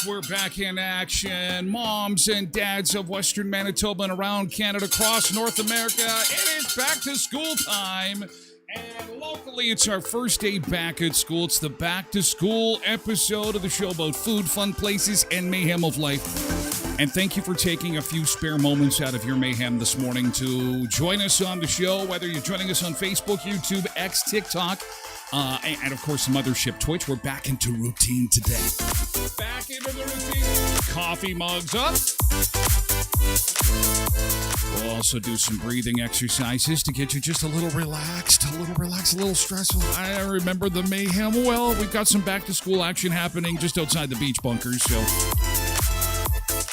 We're back in action. Moms and dads of Western Manitoba and around Canada, across North America, it is back to school time. And locally, it's our first day back at school. It's the back to school episode of the show about food, fun places, and mayhem of life. And thank you for taking a few spare moments out of your mayhem this morning to join us on the show, whether you're joining us on Facebook, YouTube, X, TikTok, and of course, Mothership Twitch. We're back into routine today. Back into the routine. Coffee mugs up. We'll also do some breathing exercises to get you just a little relaxed, a little stressful. I remember the mayhem well. We've got some back to school action happening just outside the beach bunkers. So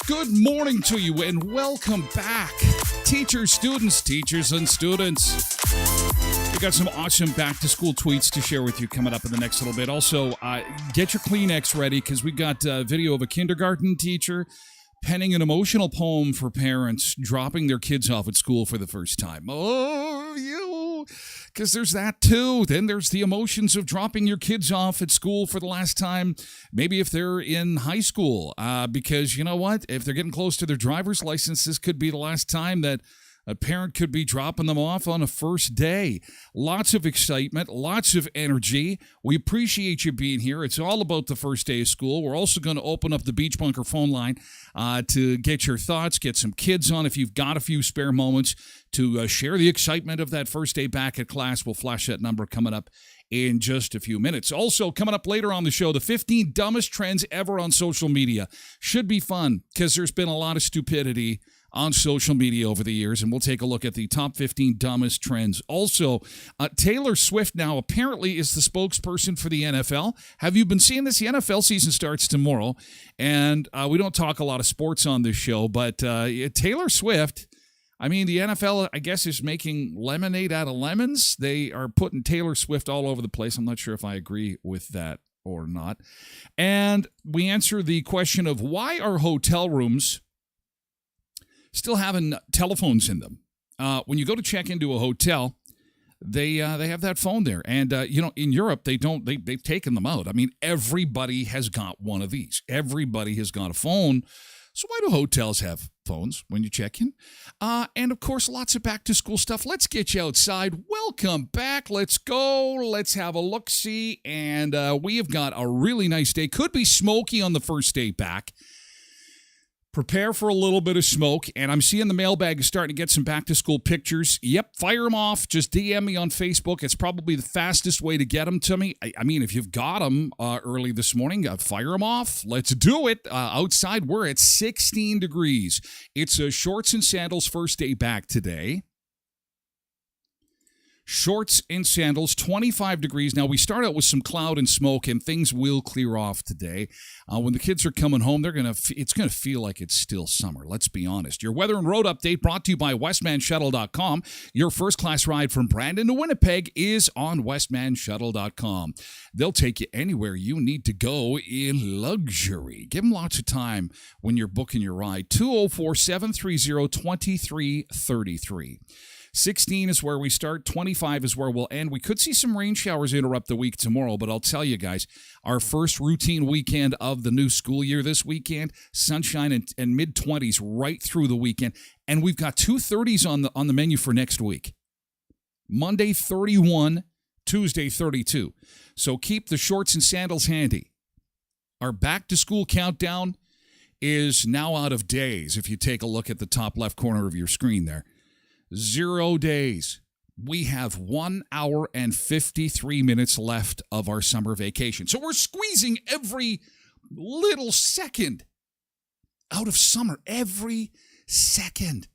good morning to you and welcome back. Teachers, and students. We got some awesome back-to-school tweets to share with you coming up in the next little bit. Also, get your Kleenex ready because we got a video of a kindergarten teacher penning an emotional poem for parents dropping their kids off at school for the first time. Oh, you, because there's that too. Then there's the emotions of dropping your kids off at school for the last time, maybe if they're in high school, because you know what? If they're getting close to their driver's license, this could be the last time that a parent could be dropping them off on a first day. Lots of excitement, lots of energy. We appreciate you being here. It's all about the first day of school. We're also going to open up the Beach Bunker phone line to get your thoughts, get some kids on if you've got a few spare moments to share the excitement of that first day back at class. We'll flash that number coming up in just a few minutes. Also, coming up later on the show, the 15 dumbest trends ever on social media. Should be fun because there's been a lot of stupidity on social media over the years, and we'll take a look at the top 15 dumbest trends. Also, Taylor Swift now apparently is the spokesperson for the NFL. Have you been seeing this? The NFL season starts tomorrow, and we don't talk a lot of sports on this show, but Taylor Swift, I mean, the NFL, I guess, is making lemonade out of lemons. They are putting Taylor Swift all over the place. I'm not sure if I agree with that or not. And we answer the question of why are hotel rooms still having telephones in them? When you go to check into a hotel, they have that phone there. And, in Europe, they've taken them out. I mean, everybody has got one of these. Everybody has got a phone. So why do hotels have phones when you check in? And, of course, lots of back-to-school stuff. Let's get you outside. Welcome back. Let's go. Let's have a look-see. And we have got a really nice day. Could be smoky on the first day back. Prepare for a little bit of smoke, and I'm seeing the mailbag is starting to get some back-to-school pictures. Yep, fire them off. Just DM me on Facebook. It's probably the fastest way to get them to me. I mean, if you've got them early this morning, fire them off. Let's do it. Outside, we're at 16 degrees. It's shorts and sandals first day back today. Shorts and sandals, 25 degrees. Now, we start out with some cloud and smoke, and things will clear off today. When the kids are coming home, it's going to feel like it's still summer. Let's be honest. Your weather and road update brought to you by voicemanusa.com. Your first-class ride from Brandon to Winnipeg is on voicemanusa.com. They'll take you anywhere you need to go in luxury. Give them lots of time when you're booking your ride. 204-730-2333. 16 is where we start. 25 is where we'll end. We could see some rain showers interrupt the week tomorrow, but I'll tell you guys, our first routine weekend of the new school year this weekend, sunshine and mid-20s right through the weekend. And we've got 230s on the menu for next week. Monday, 31, Tuesday, 32. So keep the shorts and sandals handy. Our back-to-school countdown is now out of days, if you take a look at the top left corner of your screen there. 0 days. We have 1 hour and 53 minutes left of our summer vacation. So we're squeezing every little second out of summer. Every second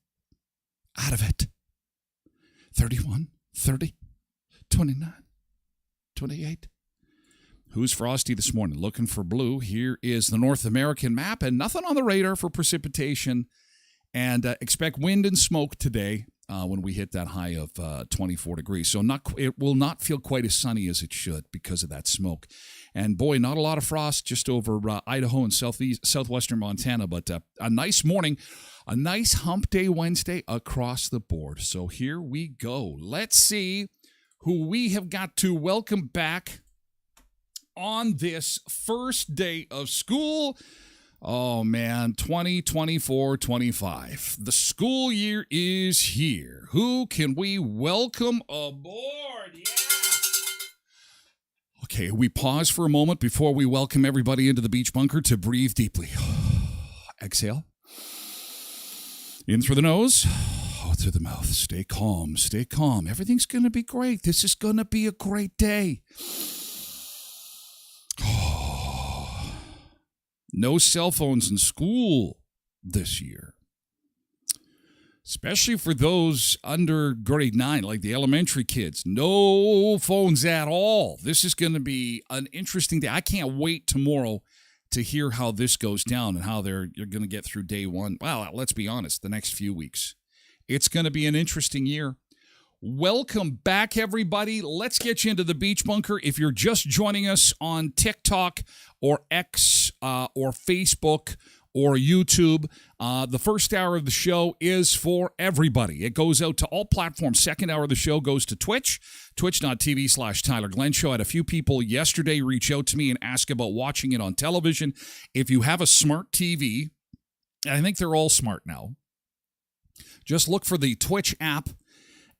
out of it. 31, 30, 29, 28. Who's frosty this morning? Looking for blue. Here is the North American map, and nothing on the radar for precipitation. And expect wind and smoke today. When we hit that high of 24 degrees. So it will not feel quite as sunny as it should because of that smoke. And boy, not a lot of frost just over Idaho and southwestern Montana, but a nice morning, a nice hump day Wednesday across the board. So here we go. Let's see who we have got to welcome back on this first day of school. Oh, man, 2024-25. The school year is here. Who can we welcome aboard? Yeah. Okay, we pause for a moment before we welcome everybody into the beach bunker to breathe deeply. Exhale. In through the nose, out through the mouth. Stay calm, stay calm. Everything's going to be great. This is going to be a great day. No cell phones in school this year, especially for those under grade 9, like the elementary kids. No phones at all. This is going to be an interesting day. I can't wait tomorrow to hear how this goes down and how you're going to get through day one. Well, let's be honest, the next few weeks. It's going to be an interesting year. Welcome back, everybody. Let's get you into the beach bunker. If you're just joining us on TikTok or X or Facebook or YouTube, the first hour of the show is for everybody. It goes out to all platforms. Second hour of the show goes to Twitch, twitch.tv/Tyler Glen Show. I had a few people yesterday reach out to me and ask about watching it on television. If you have a smart TV, and I think they're all smart now, just look for the Twitch app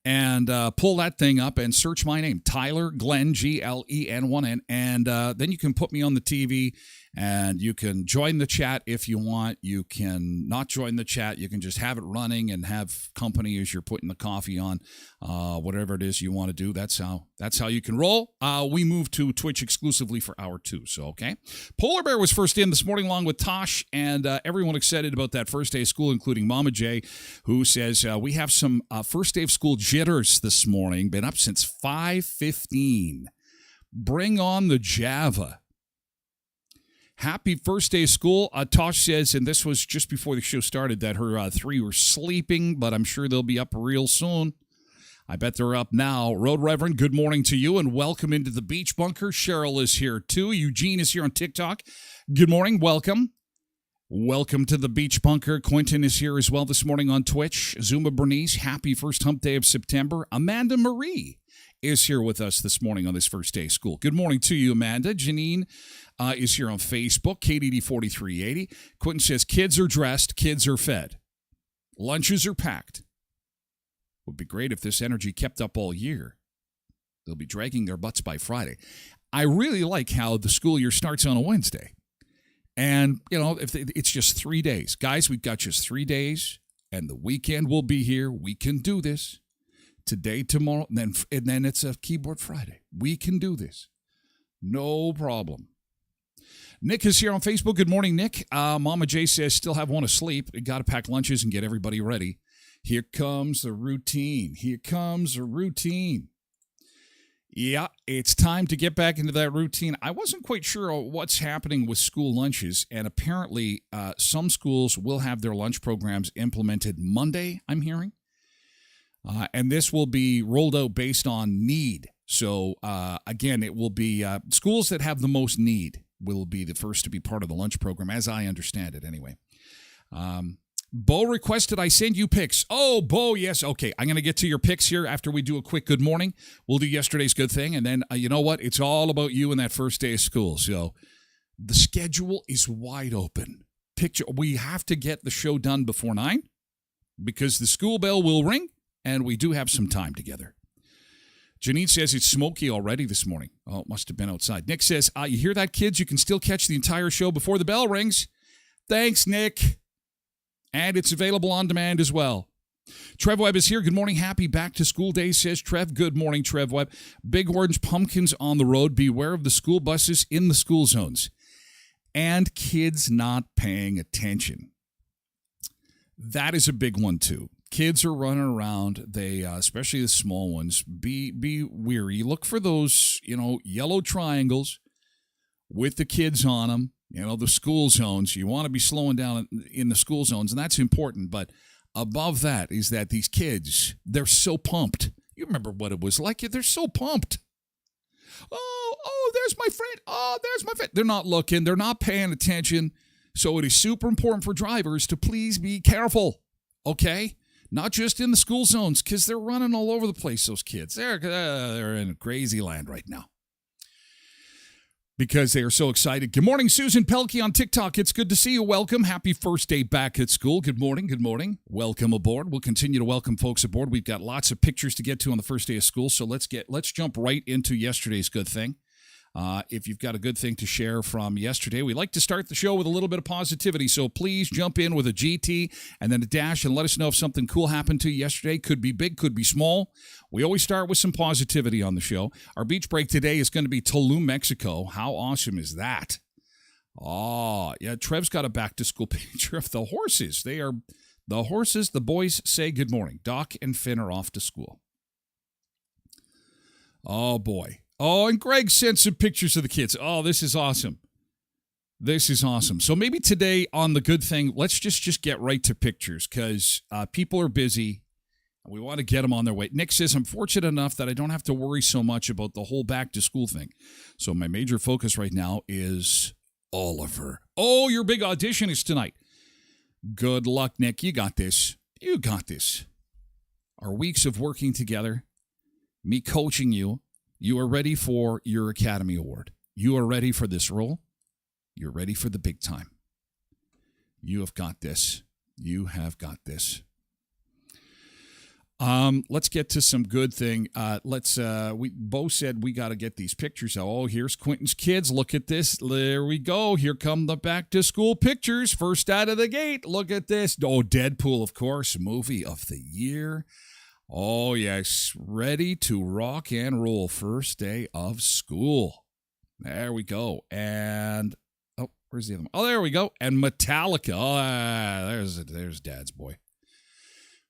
and pull that thing up and search my name, Tyler Glen, Glen1N, and then you can put me on the TV, and you can join the chat if you want. You can not join the chat. You can just have it running and have company as you're putting the coffee on, whatever it is you want to do. That's how you can roll. We moved to Twitch exclusively for hour 2, so okay. Polar Bear was first in this morning along with Tosh, and everyone excited about that first day of school, including Mama J, who says, we have some first day of school jitters this morning. Been up since 5:15. Bring on the Java. Happy first day of school. Tosh says, and this was just before the show started, that her 3 were sleeping, but I'm sure they'll be up real soon. I bet they're up now. Road Reverend, good morning to you, and welcome into the beach bunker. Cheryl is here, too. Eugene is here on TikTok. Good morning. Welcome. Welcome to the beach bunker. Quentin is here as well this morning on Twitch. Zuma Bernice, happy first hump day of September. Amanda Marie is here with us this morning on this first day of school. Good morning to you, Amanda. Janine is here on Facebook. KDD4380. Quentin says, kids are dressed, kids are fed. Lunches are packed. Would be great if this energy kept up all year. They'll be dragging their butts by Friday. I really like how the school year starts on a Wednesday. And, if it's just 3 days. Guys, we've got just 3 days, and the weekend will be here. We can do this. Today, tomorrow, and then it's a Keyboard Friday. We can do this. No problem. Nick is here on Facebook. Good morning, Nick. Mama J says, still have one asleep. Got to pack lunches and get everybody ready. Here comes the routine. Here comes the routine. Yeah, it's time to get back into that routine. I wasn't quite sure what's happening with school lunches, and apparently some schools will have their lunch programs implemented Monday, I'm hearing. And this will be rolled out based on need. So, again, it will be schools that have the most need will be the first to be part of the lunch program, as I understand it anyway. Bo requested I send you pics. Oh, Bo, yes. Okay, I'm going to get to your pics here after we do a quick good morning. We'll do yesterday's good thing, and then you know what? It's all about you and that first day of school. So the schedule is wide open. We have to get the show done before 9 because the school bell will ring, and we do have some time together. Janine says it's smoky already this morning. Oh, it must have been outside. Nick says, you hear that, kids? You can still catch the entire show before the bell rings. Thanks, Nick. And it's available on demand as well. Trev Webb is here. Good morning. Happy back to school day, says Trev. Good morning, Trev Webb. Big orange pumpkins on the road. Beware of the school buses in the school zones. And kids not paying attention. That is a big one, too. Kids are running around. They, especially the small ones, be weary. Look for those, yellow triangles with the kids on them. The school zones. You want to be slowing down in the school zones, and that's important. But above that is that these kids, they're so pumped. You remember what it was like? They're so pumped. Oh, there's my friend. Oh, there's my friend. They're not looking. They're not paying attention. So it is super important for drivers to please be careful, okay? Not just in the school zones, because they're running all over the place, those kids. They're in a crazy land right now because they are so excited. Good morning, Susan Pelkey on TikTok. It's good to see you. Welcome. Happy first day back at school. Good morning. Good morning. Welcome aboard. We'll continue to welcome folks aboard. We've got lots of pictures to get to on the first day of school, so let's jump right into yesterday's good thing. If you've got a good thing to share from yesterday, we like to start the show with a little bit of positivity. So please jump in with a GT and then a dash and let us know if something cool happened to you yesterday. Could be big, could be small. We always start with some positivity on the show. Our beach break today is going to be Tulum, Mexico. How awesome is that? Oh, yeah. Trev's got a back to school picture of the horses. They are the horses. The boys say good morning. Doc and Finn are off to school. Oh, boy. Oh, and Greg sent some pictures of the kids. Oh, this is awesome. This is awesome. So maybe today on the good thing, let's just get right to pictures because people are busy. We want to get them on their way. Nick says, I'm fortunate enough that I don't have to worry so much about the whole back to school thing. So my major focus right now is Oliver. Oh, your big audition is tonight. Good luck, Nick. You got this. You got this. Our weeks of working together, me coaching you. You are ready for your Academy Award. You are ready for this role. You're ready for the big time. You have got this. You have got this. Let's get to some good thing. We both said we got to get these pictures out. Oh, here's Quentin's kids. Look at this. There we go. Here come the back to school pictures. First out of the gate. Look at this. Oh, Deadpool, of course. Movie of the year. Oh, yes. Ready to rock and roll. First day of school. There we go. And, oh, where's the other one? Oh, there we go. And Metallica. Oh, there's Dad's boy.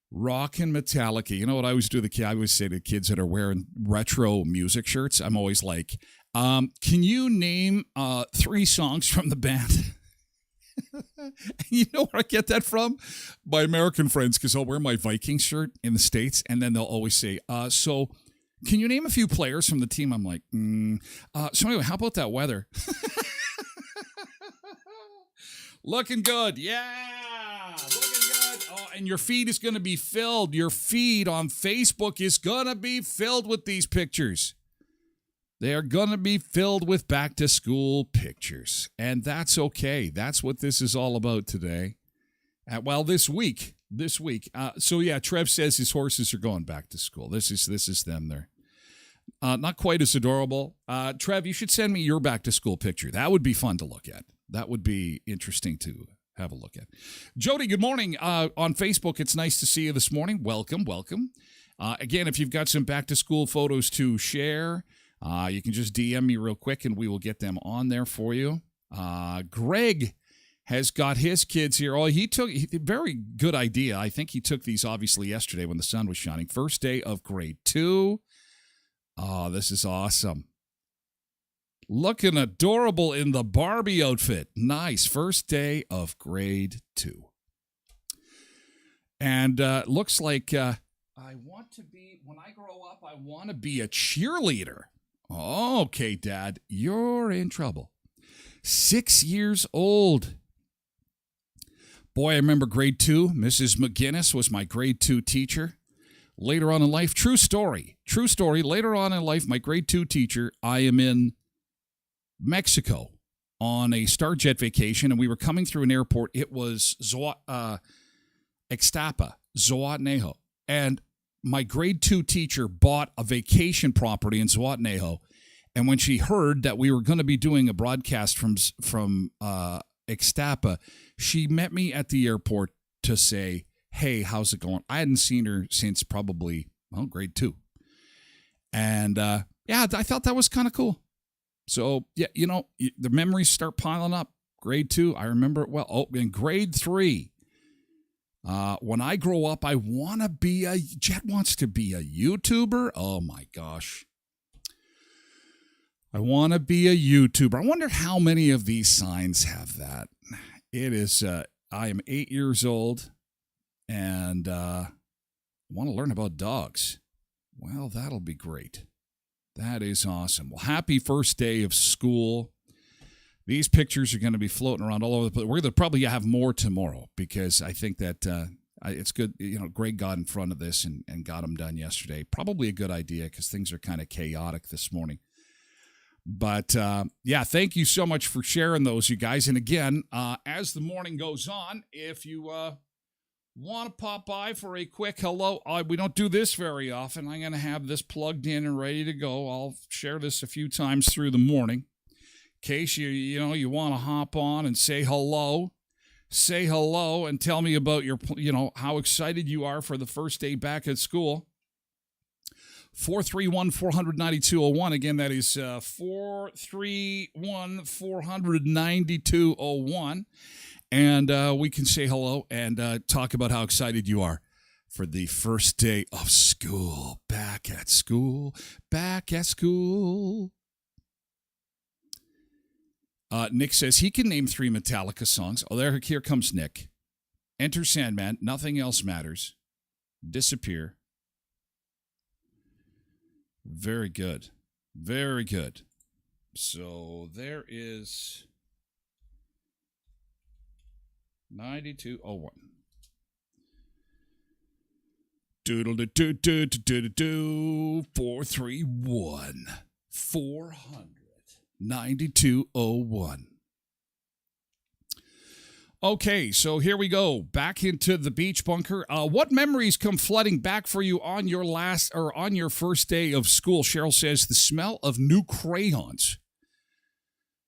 Rockin' Metallica. You know what I always do? I always say to kids that are wearing retro music shirts, I'm always like, can you name 3 songs from the band? You know where I get that from? My American friends, because I'll wear my Viking shirt in the States, and then they'll always say, so can you name a few players from the team? I'm like, so anyway, how about that weather? Looking good. Yeah. Looking good. Oh, and your feed is going to be filled. Your feed on Facebook is going to be filled with these pictures. They are going to be filled with back-to-school pictures, and that's okay. That's what this is all about today. This week. So, yeah, Trev says his horses are going back to school. This is them there. Not quite as adorable. Trev, you should send me your back-to-school picture. That would be fun to look at. That would be interesting to have a look at. Jody, good morning. On Facebook, it's nice to see you this morning. Welcome. Again, if you've got some back-to-school photos to share, you can just DM me real quick, and we will get them on there for you. Greg has got his kids here. Very good idea. I think he took these, obviously, yesterday when the sun was shining. First day of grade 2. Oh, this is awesome. Looking adorable in the Barbie outfit. Nice. First day of grade 2. And looks like when I grow up, I want to be a cheerleader. Okay, Dad, you're in trouble. 6 years old. Boy, I remember grade 2. Mrs. McGinnis was my grade 2 teacher. Later on in life, true story. Later on in life, my grade 2 teacher, I am in Mexico on a Starjet vacation, and we were coming through an airport. It was Ixtapa, Zoatnejo. And my grade 2 teacher bought a vacation property in Zoatnejo. And when she heard that we were going to be doing a broadcast from Ixtapa, she met me at the airport to say, hey, how's it going? I hadn't seen her since probably, grade 2. And, I thought that was kind of cool. So, yeah, the memories start piling up. Grade 2, I remember it well. Oh, in grade 3, when I grow up, I want to be Jet wants to be a YouTuber. Oh, my gosh. I want to be a YouTuber. I wonder how many of these signs have that. It is, I am 8 years old and want to learn about dogs. Well, that'll be great. That is awesome. Well, happy first day of school. These pictures are going to be floating around all over the place. We're going to probably have more tomorrow because I think that it's good. Greg got in front of this and got them done yesterday. Probably a good idea because things are kind of chaotic this morning. But, thank you so much for sharing those, you guys. And again, as the morning goes on, if you want to pop by for a quick hello, we don't do this very often. I'm going to have this plugged in and ready to go. I'll share this a few times through the morning. In case you want to hop on and say hello and tell me about your, how excited you are for the first day back at school. 431-400-9201. Again, that is 431-400-9201. And we can say hello and talk about how excited you are for the first day of school. Back at school. Nick says he can name 3 Metallica songs. Oh, here comes Nick. Enter Sandman. Nothing else matters. Disappear. Very good. Very good. So there is 9201. Doodle-doo-doo-doo-doo-doo-doo. 431-400-9201. Okay, so here we go. Back into the beach bunker. What memories come flooding back for you on your first day of school? Cheryl says the smell of new crayons.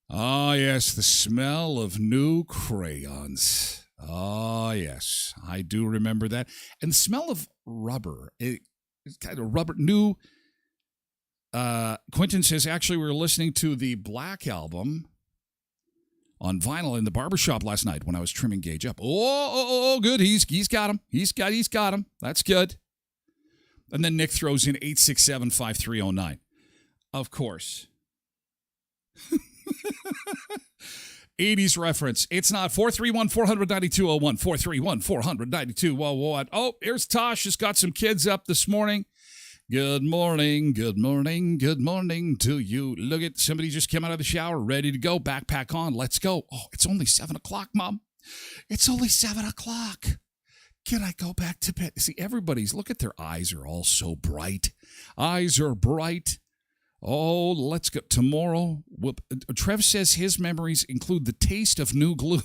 Oh, yes, the smell of new crayons. Oh, yes, I do remember that. And the smell of rubber. It's kind of rubber. New. Quentin says, actually, we were listening to the Black Album on vinyl in the barbershop last night when I was trimming Gage up. Oh, good. He's got him. He's got him. That's good. And then Nick throws in 867-5309. Of course. 80s reference. It's not 431-400-9201. 431-400-9201. Oh, here's Tosh. Has got some kids up this morning. Good morning to you. Look at somebody just came out of the shower, ready to go, backpack on. Let's go. Oh, it's only 7 o'clock, Mom. It's only 7 o'clock. Can I go back to bed? See, look at their eyes are all so bright. Eyes are bright. Oh, let's go. Tomorrow, Trev says his memories include the taste of new glue.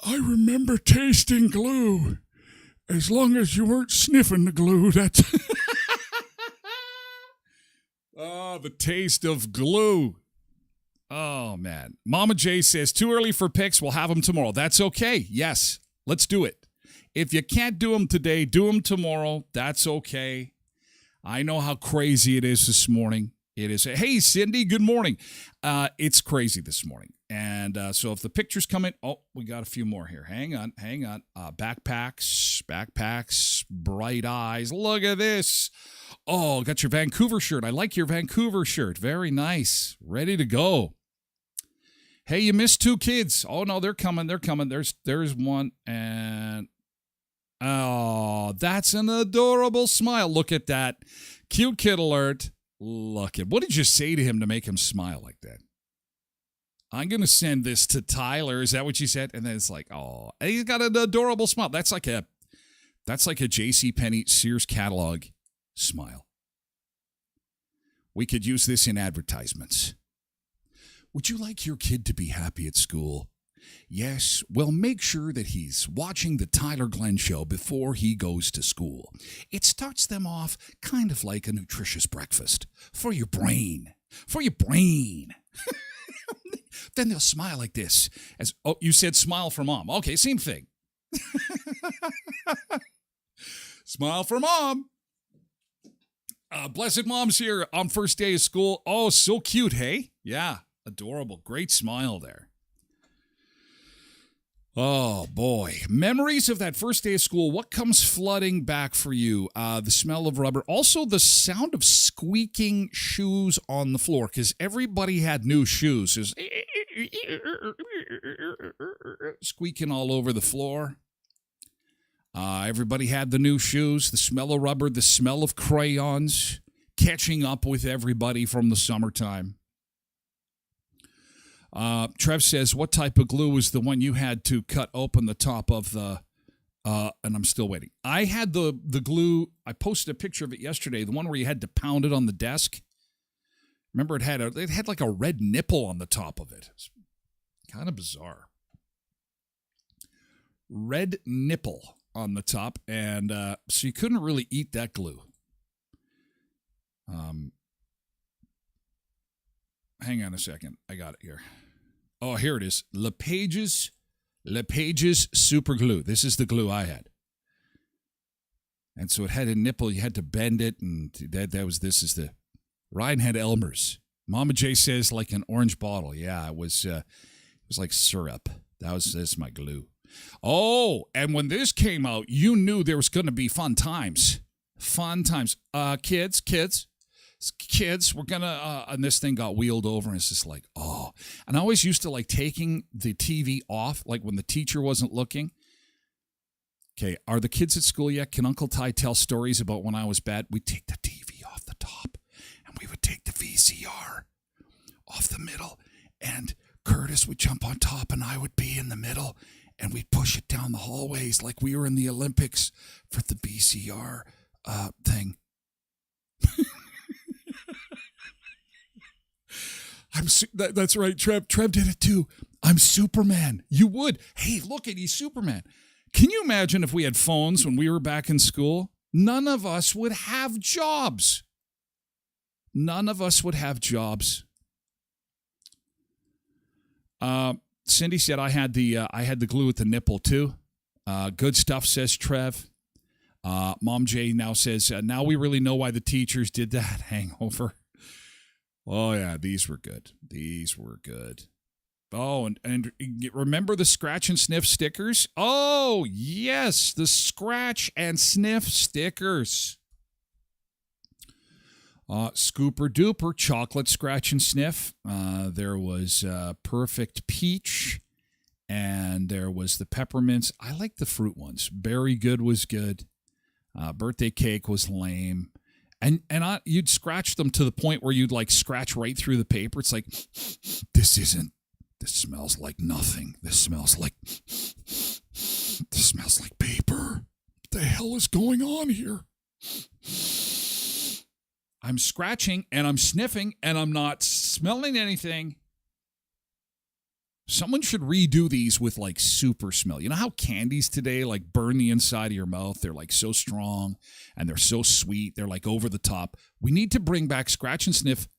I remember tasting glue. As long as you weren't sniffing the glue, that's... Oh, the taste of glue. Oh, man. Mama J says, too early for picks. We'll have them tomorrow. That's okay. Yes, let's do it. If you can't do them today, do them tomorrow. That's okay. I know how crazy it is this morning. It is. Hey, Cindy, good morning. It's crazy this morning. And so if the pictures come in, we got a few more here. Hang on. Backpacks, bright eyes. Look at this. Oh, got your Vancouver shirt. I like your Vancouver shirt. Very nice. Ready to go. Hey, you missed 2 kids. Oh, no, they're coming. There's one. And, oh, that's an adorable smile. Look at that. Cute kid alert. Look at, what did you say to him to make him smile like that? I'm going to send this to Tyler. Is that what you said? And then it's like, oh, he's got an adorable smile. That's like a JCPenney Sears catalog smile. We could use this in advertisements. Would you like your kid to be happy at school? Yes, well, make sure that he's watching the Tyler Glen Show before he goes to school. It starts them off kind of like a nutritious breakfast for your brain. Then they'll smile like this. You said smile for mom. Okay, same thing. Smile for mom. Blessed Mom's here on first day of school. Oh, so cute, hey? Yeah, adorable. Great smile there. Oh, boy. Memories of that first day of school. What comes flooding back for you? The smell of rubber. Also, the sound of squeaking shoes on the floor, because everybody had new shoes. There's squeaking all over the floor. Everybody had the new shoes, the smell of rubber, the smell of crayons, catching up with everybody from the summertime. Trev says, what type of glue was the one you had to cut open the top of the, and I'm still waiting. I had the glue, I posted a picture of it yesterday, the one where you had to pound it on the desk. Remember, it had like a red nipple on the top of it. It's kind of bizarre. Red nipple on the top, and so you couldn't really eat that glue. Hang on a second. I got it here. Oh, here it is. LePage's Super Glue. This is the glue I had. And so it had a nipple. You had to bend it, and this is the Ryan had Elmer's. Mama J says like an orange bottle. Yeah, it was like syrup. That's my glue. Oh, and when this came out, you knew there was going to be fun times. Kids, we're gonna, and this thing got wheeled over, and it's just like, oh. And I always used to like taking the TV off, like when the teacher wasn't looking. Okay, are the kids at school yet? Can Uncle Ty tell stories about when I was bad? We'd take the TV off the top, and we would take the VCR off the middle, and Curtis would jump on top, and I would be in the middle, and we'd push it down the hallways like we were in the Olympics for the VCR thing. That's right, Trev. Trev did it too. I'm Superman. You would. Hey, look at he's Superman. Can you imagine if we had phones when we were back in school? None of us would have jobs. Cindy said I had the glue at the nipple too. Good stuff, says Trev. Mom J now says now we really know why the teachers did that. Hangover. Oh, yeah, these were good. Oh, and remember the scratch and sniff stickers? Oh, yes, the scratch and sniff stickers. Scooper Duper, chocolate scratch and sniff. There was perfect peach, and there was the peppermints. I like the fruit ones. Berry good was good. Birthday cake was lame. And you'd scratch them to the point where you'd like scratch right through the paper. It's like, this smells like nothing. This smells like paper. What the hell is going on here? I'm scratching and I'm sniffing and I'm not smelling anything. Someone should redo these with like super smell. You know how candies today like burn the inside of your mouth? They're like so strong and they're so sweet. They're like over the top. We need to bring back scratch and sniff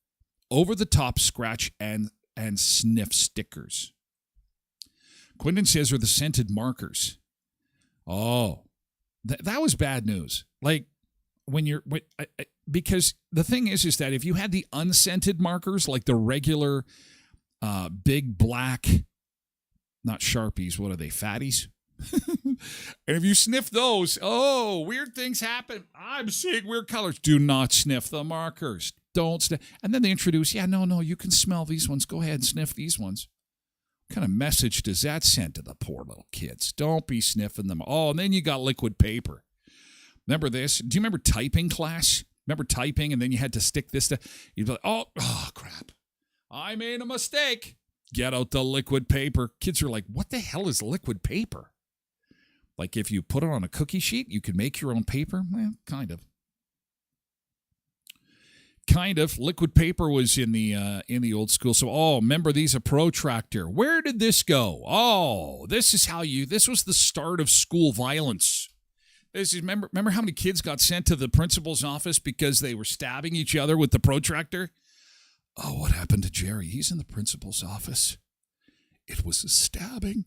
over-the-top scratch and sniff stickers. Quentin says are the scented markers. Oh, that was bad news. Like, because the thing is that if you had the unscented markers, like the regular big black, not Sharpies, what are they, fatties? And if you sniff those, oh, weird things happen. I'm seeing weird colors. Do not sniff the markers. Don't sniff. And then they introduce, no, you can smell these ones. Go ahead and sniff these ones. What kind of message does that send to the poor little kids? Don't be sniffing them. Oh, and then you got liquid paper. Remember this? Do you remember typing class? Remember typing and then you had to stick this to, you'd be like, oh, crap. I made a mistake. Get out the liquid paper. Kids are like, what the hell is liquid paper? Like if you put it on a cookie sheet, you could make your own paper? Well, kind of. Kind of. Liquid paper was in the old school. So, remember these, a protractor. Where did this go? Oh, this was the start of school violence. Remember how many kids got sent to the principal's office because they were stabbing each other with the protractor? Oh, what happened to Jerry? He's in the principal's office. It was a stabbing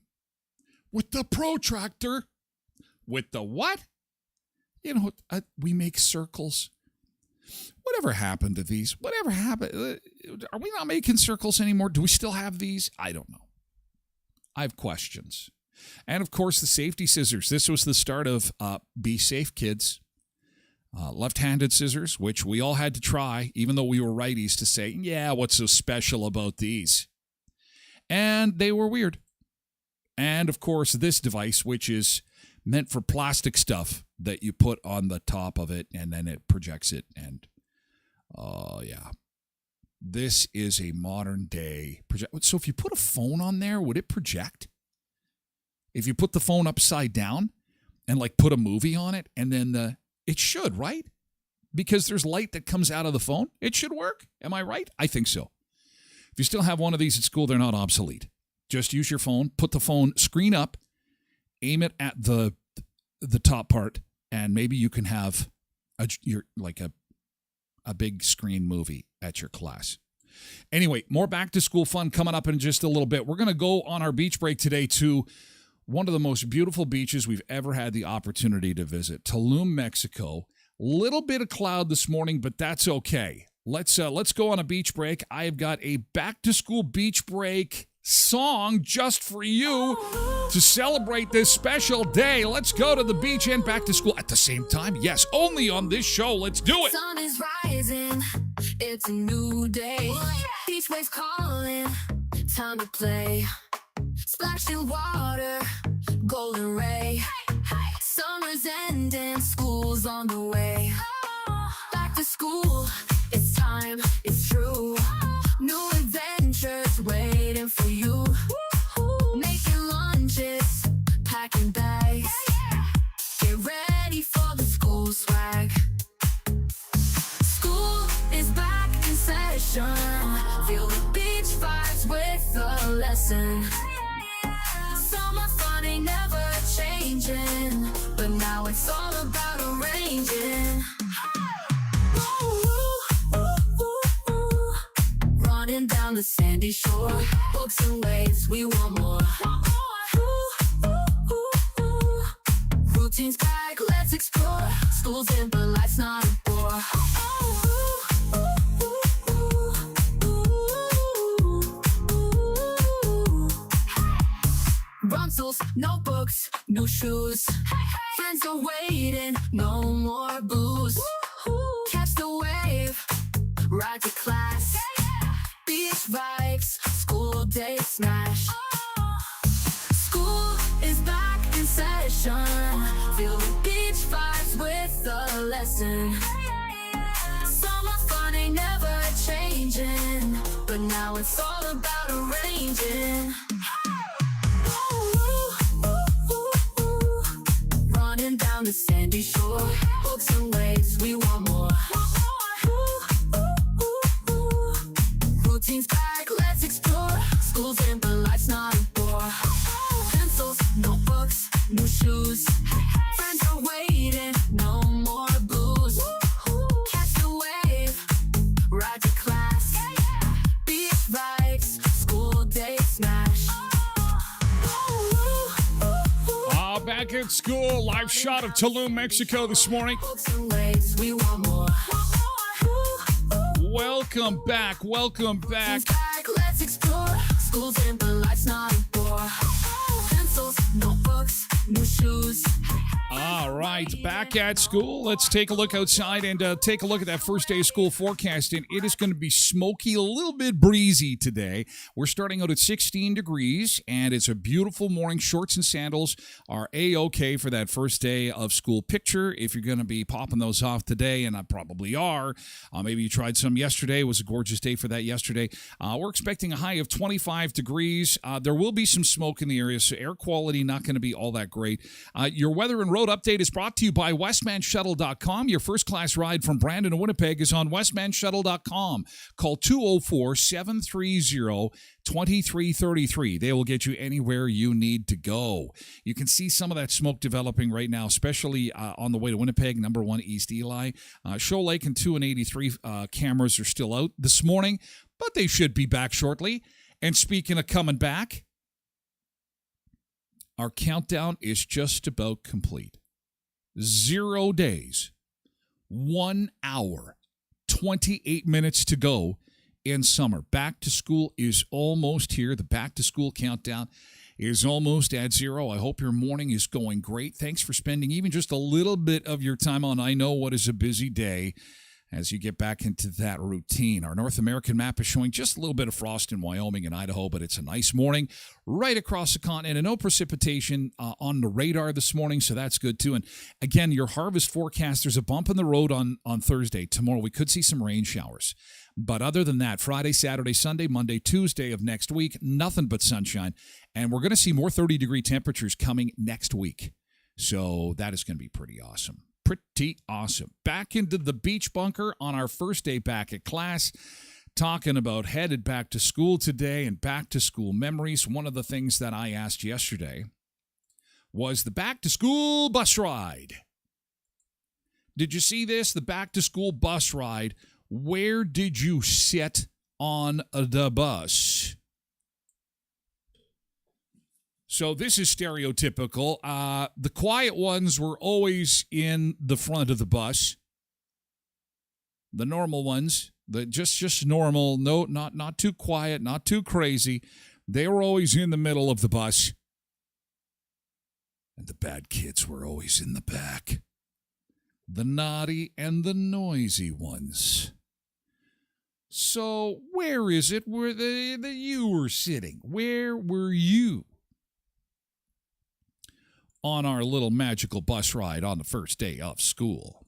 with the protractor. With the what? We make circles. Whatever happened to these? Whatever happened? Are we not making circles anymore? Do we still have these? I don't know. I have questions. And, of course, the safety scissors. This was the start of Be Safe, Kids. Left-handed scissors, which we all had to try, even though we were righties, to say, yeah, what's so special about these? And they were weird. And, of course, this device, which is meant for plastic stuff that you put on the top of it, and then it projects it. And, yeah. This is a modern-day project. So if you put a phone on there, would it project? If you put the phone upside down and, put a movie on it, and then it should, right? Because there's light that comes out of the phone. It should work. Am I right? I think so. If you still have one of these at school, they're not obsolete. Just use your phone, put the phone screen up, aim it at the top part, and maybe you can have a big screen movie at your class. Anyway, more back to school fun coming up in just a little bit. We're going to go on our beach break today to one of the most beautiful beaches we've ever had the opportunity to visit, Tulum, Mexico. Little bit of cloud this morning, but that's okay. Let's go on a beach break. I have got a back to school beach break song just for you to celebrate this special day. Let's go to the beach and back to school at the same time. Yes, only on this show. Let's do it. The sun is rising. It's a new day. Beach waves calling. Time to play. Splash in water. Golden ray. Summer's ending. School's on the way. Back to school. It's time. It's true. New adventures waiting for you. Making lunches, packing bags. Get ready for the school swag. School is back in session. Feel the beach vibes with the lesson. Summer fun ain't never changing, but now it's all about arranging. Running down the sandy shore, books and waves, we want more. Routines back, let's explore. School's in, but life's not a bore. Pencils, notebooks, new shoes. Friends are waiting, no more booze. Catch the wave, ride to class. Beach vibes, school day smash. School is back in session. Feel the beach vibes with the lesson. Summer fun ain't never changing, but now it's all about arranging. Running down the sandy shore, books and waves, we want more. Routines back, let's explore. School's in, but life's not a bore. Pencils, notebooks, new shoes. Friends are waiting, no more booze. Catch the wave, ride to class. at school. Live shot of Tulum, Mexico this morning. We want more. Welcome back. Welcome back. Let's explore. School's in, but life's not a bore. Pencils, notebooks, new shoes. All right, back at school. Let's take a look outside and take a look at that first day of school forecast. And it is going to be smoky, a little bit breezy today. We're starting out at 16 degrees, and it's a beautiful morning. Shorts and sandals are A-OK for that first day of school picture. If you're going to be popping those off today, and I probably are, maybe you tried some yesterday. It was a gorgeous day for that yesterday. We're expecting a high of 25 degrees. There will be some smoke in the area, so air quality not going to be all that great. Your weather and road update is brought to you by voicemanusa.com. Your first-class ride from Brandon to Winnipeg is on voicemanusa.com. Call 204-730-2333. They will get you anywhere you need to go. You can see some of that smoke developing right now, especially on the way to Winnipeg, number 1 East Eli. Shoal Lake and 2 and 83 cameras are still out this morning, but they should be back shortly. And speaking of coming back, our countdown is just about complete. 0 days, 1 hour, 28 minutes to go in summer. Back to school is almost here. The back to school countdown is almost at 0. I hope your morning is going great. Thanks for spending even just a little bit of your time on I know what is a busy day as you get back into that routine. Our North American map is showing just a little bit of frost in Wyoming and Idaho, but it's a nice morning right across the continent, and no precipitation on the radar this morning, so that's good too. And again, your harvest forecast, there's a bump in the road on Thursday. Tomorrow we could see some rain showers. But other than that, Friday, Saturday, Sunday, Monday, Tuesday of next week, nothing but sunshine. And we're going to see more 30-degree temperatures coming next week. So that is going to be pretty awesome. Pretty awesome. Back into the beach bunker on our first day back at class, talking about headed back to school today and back to school memories. One of the things that I asked yesterday was the back to school bus ride. Did you see this? The back to school bus ride. Where did you sit on the bus? So this is stereotypical. The quiet ones were always in the front of the bus. The normal ones, the just normal, no, not too quiet, not too crazy. They were always in the middle of the bus. And the bad kids were always in the back. The naughty and the noisy ones. So where is it where you were sitting? Where were you on our little magical bus ride on the first day of school?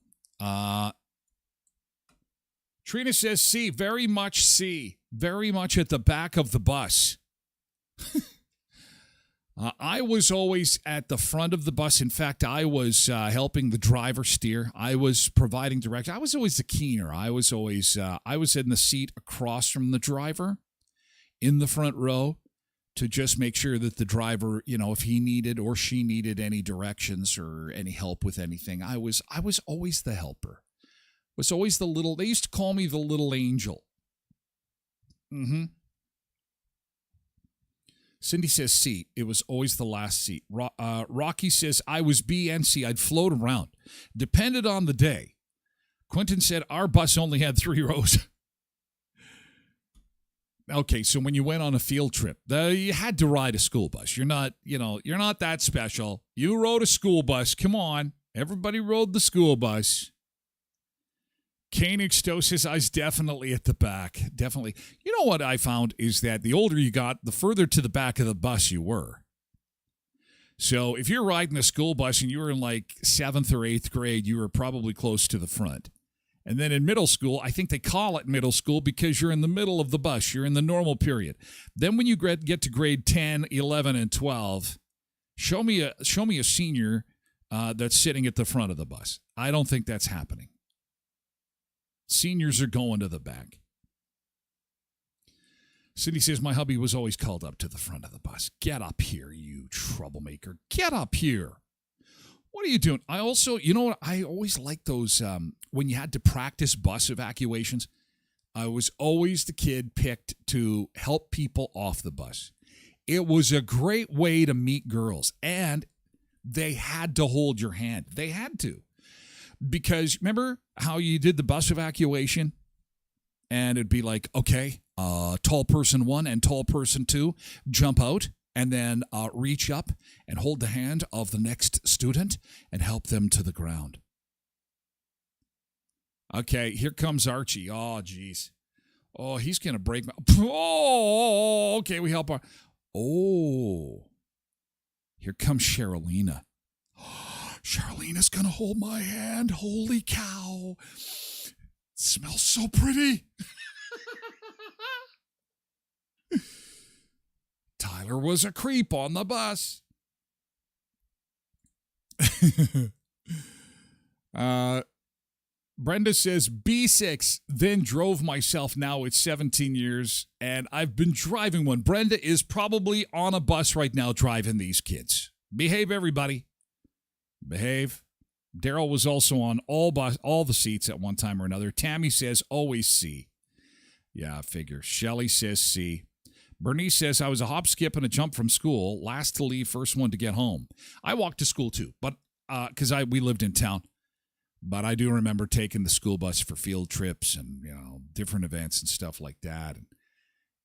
Trina says C, very much C, very much at the back of the bus. I was always at the front of the bus. In fact, I was helping the driver steer. I was providing direction. I was always the keener. I was always I was in the seat across from the driver in the front row to just make sure that the driver, if he needed or she needed any directions or any help with anything, I was always the helper. Was always the little, they used to call me the little angel. Cindy says C. It was always the last seat. Rocky says I was B and C. I'd float around. Depended on the day. Quentin said our bus only had 3 rows. Okay, so when you went on a field trip, you had to ride a school bus. You're not that special. You rode a school bus. Come on. Everybody rode the school bus. Koenig Stowe says, I was definitely at the back. Definitely. You know what I found is that the older you got, the further to the back of the bus you were. So if you're riding a school bus and you were in like 7th or 8th grade, you were probably close to the front. And then in middle school, I think they call it middle school because you're in the middle of the bus. You're in the normal period. Then when you get to grade 10, 11, and 12, show me a senior that's sitting at the front of the bus. I don't think that's happening. Seniors are going to the back. Cindy says, my hubby was always called up to the front of the bus. Get up here, you troublemaker. Get up here. What are you doing? I also, I always liked those, when you had to practice bus evacuations, I was always the kid picked to help people off the bus. It was a great way to meet girls. And They had to hold your hand. They had to. Because remember how you did the bus evacuation? And it'd be like, okay, tall person 1 and tall person 2 jump out and then reach up and hold the hand of the next student and help them to the ground. Okay, here comes Archie. Oh, geez. Oh, he's going to break my... Oh, okay, we help our... Oh, here comes Cherylina. Cherylina's going to hold my hand. Holy cow. It smells so pretty. Tyler was a creep on the bus. Brenda says, B6, then drove myself. Now it's 17 years, and I've been driving one. Brenda is probably on a bus right now driving these kids. Behave, everybody. Behave. Daryl was also on all the seats at one time or another. Tammy says, always C. Yeah, figure. Shelly says C. Bernice says, I was a hop, skip, and a jump from school. Last to leave, first one to get home. I walked to school, too, but because we lived in town. But I do remember taking the school bus for field trips and, different events and stuff like that. And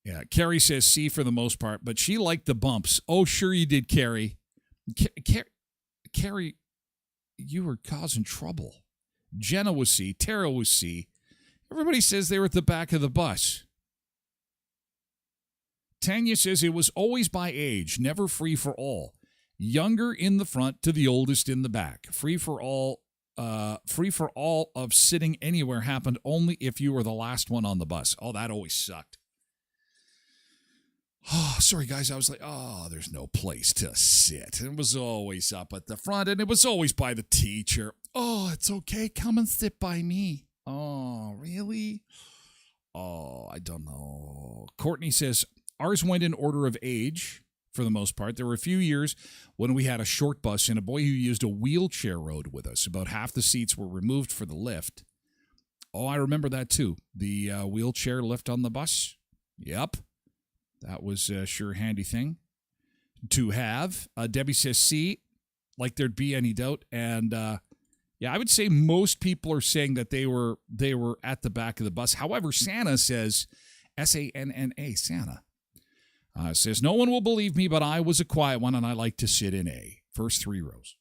yeah, Carrie says C for the most part, but she liked the bumps. Oh, sure you did, Carrie. Carrie, you were causing trouble. Jenna was C. Tara was C. Everybody says they were at the back of the bus. Tanya says it was always by age, never free for all. Younger in the front to the oldest in the back. Free for all of sitting anywhere happened only if you were the last one on the bus. Oh, that always sucked. Oh, sorry, guys. I was like, there's no place to sit. It was always up at the front, and it was always by the teacher. Oh, it's okay. Come and sit by me. Oh, really? Oh, I don't know. Courtney says, ours went in order of age for the most part. There were a few years when we had a short bus and a boy who used a wheelchair rode with us. About half the seats were removed for the lift. Oh, I remember that too. The wheelchair lift on the bus. Yep. That was a sure handy thing to have. Debbie says C, like there'd be any doubt. And yeah, I would say most people are saying that they were at the back of the bus. However, Santa says, S-A-N-N-A, Santa. Says, no one will believe me, but I was a quiet one, and I like to sit in A. First 3 rows.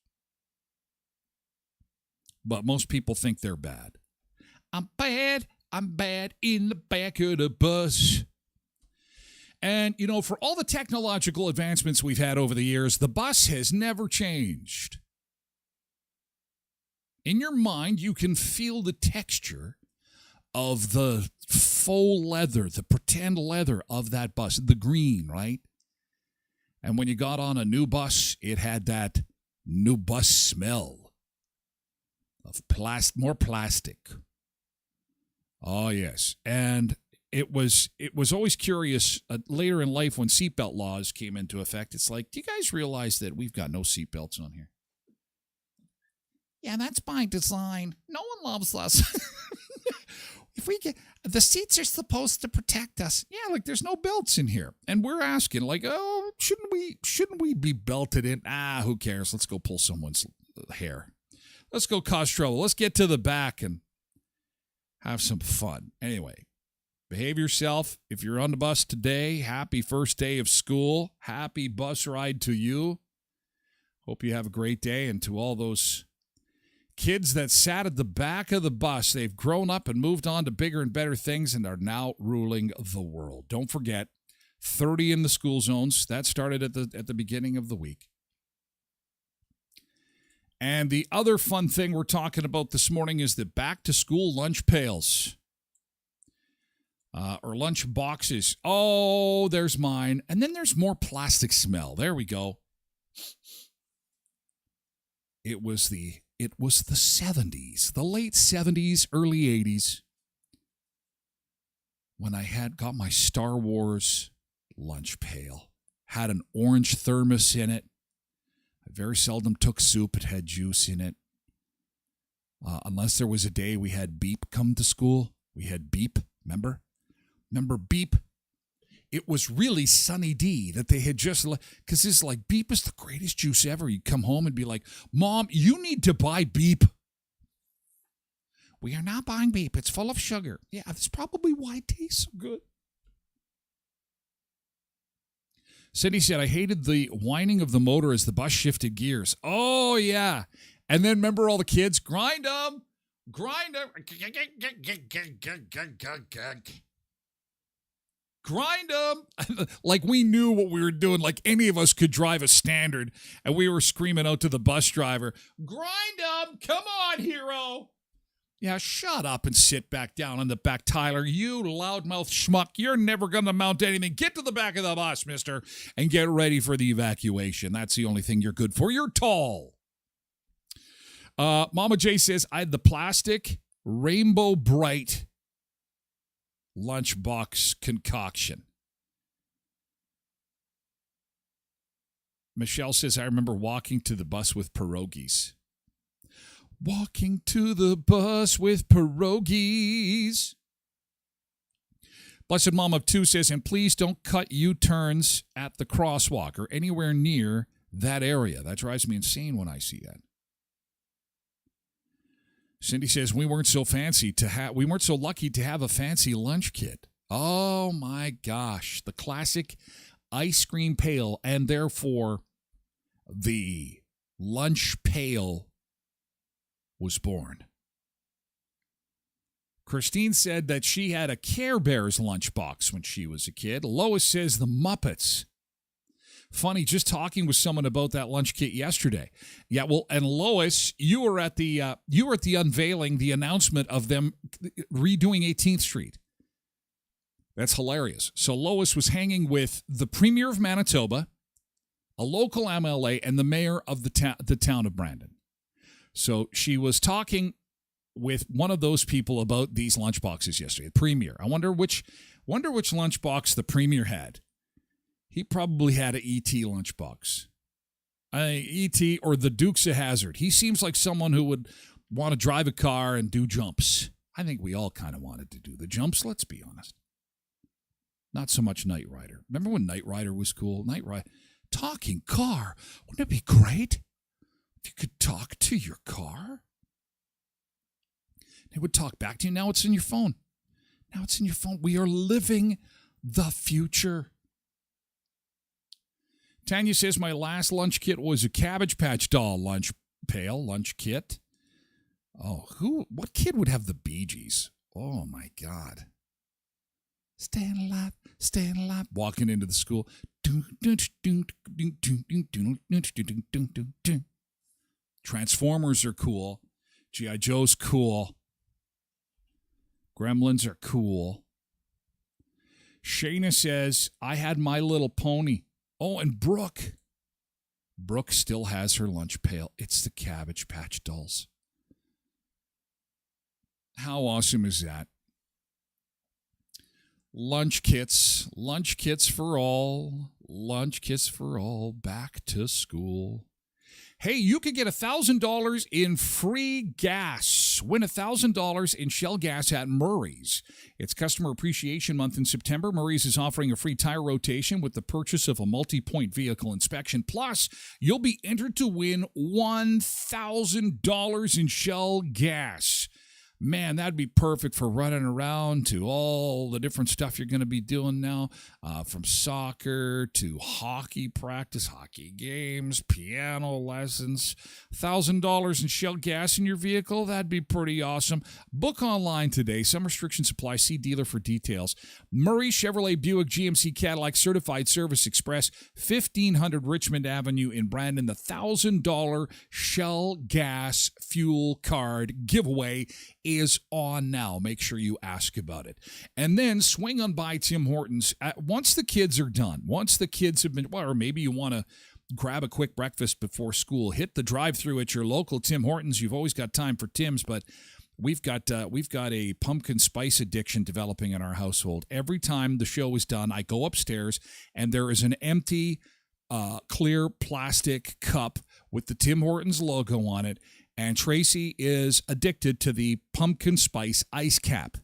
But most people think they're bad. I'm bad in the back of the bus. And, for all the technological advancements we've had over the years, the bus has never changed. In your mind, you can feel the texture of the faux leather, the pretend leather of that bus, the green, right? And when you got on a new bus, it had that new bus smell of more plastic. Oh, yes. And it was always curious later in life when seatbelt laws came into effect. It's like, do you guys realize that we've got no seatbelts on here? Yeah, that's by design. No one loves us. If we get the seats are supposed to protect us. Yeah, like there's no belts in here. And we're asking, like, oh, shouldn't we be belted in? Who cares? Let's go pull someone's hair. Let's go cause trouble. Let's get to the back and have some fun. Anyway, behave yourself. If you're on the bus today, happy first day of school. Happy bus ride to you. Hope you have a great day. And to all those kids that sat at the back of the bus, they've grown up and moved on to bigger and better things and are now ruling the world. Don't forget, 30 in the school zones. That started at the beginning of the week. And the other fun thing we're talking about this morning is the back-to-school lunch pails. Or lunch boxes. Oh, there's mine. And then there's more plastic smell. There we go. It was the 70s, the late 70s, early 80s, when I got my Star Wars lunch pail. Had an orange thermos in it. I very seldom took soup. It had juice in it. Unless there was a day we had Beep come to school. We had Beep, remember? Remember Beep? it was really Sunny D that they had just, because it's like, Beep is the greatest juice ever. You come home and be like, Mom, you need to buy Beep. We are not buying Beep. It's full of sugar. Yeah, that's probably why it tastes so good. Cindy said, I hated the whining of the motor as the bus shifted gears. Oh, yeah. And then remember all the kids? Grind them. Grind them. Grind them. Like we knew what we were doing. Like any of us could drive a standard. And we were screaming out to the bus driver, grind them. Come on, hero. Yeah, shut up and sit back down on the back, Tyler. You loudmouth schmuck. You're never going to mount anything. Get to the back of the bus, mister, and get ready for the evacuation. That's the only thing you're good for. You're tall. Mama J says, I had the plastic Rainbow Bright lunchbox concoction. Michelle says, I remember walking to the bus with pierogies. Walking to the bus with pierogies. Blessed Mom of Two says, and please don't cut U-turns at the crosswalk or anywhere near that area. That drives me insane when I see that. Cindy says, we weren't so lucky to have a fancy lunch kit. Oh my gosh. The classic ice cream pail, and therefore the lunch pail was born. Christine said that she had a Care Bears lunchbox when she was a kid. Lois says the Muppets. Funny, just talking with someone about that lunch kit yesterday. Yeah, well, and Lois, you were at the unveiling, the announcement of them redoing 18th Street. That's hilarious. So Lois was hanging with the Premier of Manitoba, a local MLA, and the mayor of the town of Brandon. So she was talking with one of those people about these lunchboxes yesterday, the Premier. I wonder which lunchbox the Premier had. He probably had an E.T. lunchbox. E.T. or the Dukes of Hazzard. He seems like someone who would want to drive a car and do jumps. I think we all kind of wanted to do the jumps, let's be honest. Not so much Knight Rider. Remember when Knight Rider was cool? Knight Rider. Talking car. Wouldn't it be great if you could talk to your car? It would talk back to you. Now it's in your phone. We are living the future. Tanya says, my last lunch kit was a Cabbage Patch Doll lunch kit. Oh, what kid would have the Bee Gees? Oh, my God. Staying alive. Walking into the school. Transformers are cool. G.I. Joe's cool. Gremlins are cool. Shayna says, I had My Little Pony. Oh, and Brooke. Brooke still has her lunch pail. It's the Cabbage Patch Dolls. How awesome is that? Lunch kits for all, back to school. Hey, you could get $1,000 in free gas. Win $1,000 in Shell gas at Murray's. It's Customer Appreciation Month in September. Murray's is offering a free tire rotation with the purchase of a multi-point vehicle inspection. Plus, you'll be entered to win $1,000 in Shell gas. Man, that'd be perfect for running around to all the different stuff you're going to be doing now, from soccer to hockey practice, hockey games, piano lessons. $1,000 in Shell gas in your vehicle, that'd be pretty awesome. Book online today. Some restrictions apply. See dealer for details. Murray Chevrolet Buick GMC Cadillac Certified Service Express, 1500 Richmond Avenue in Brandon. The $1,000 Shell gas fuel card giveaway is on now. Make sure you ask about it. And then swing on by Tim Hortons. Once the kids are done, once the kids have been, well, or maybe you want to grab a quick breakfast before school, hit the drive-thru at your local Tim Hortons. You've always got time for Tim's, but we've got a pumpkin spice addiction developing in our household. Every time the show is done, I go upstairs and there is an empty clear plastic cup with the Tim Hortons logo on it. And Tracy is addicted to the pumpkin spice ice cap.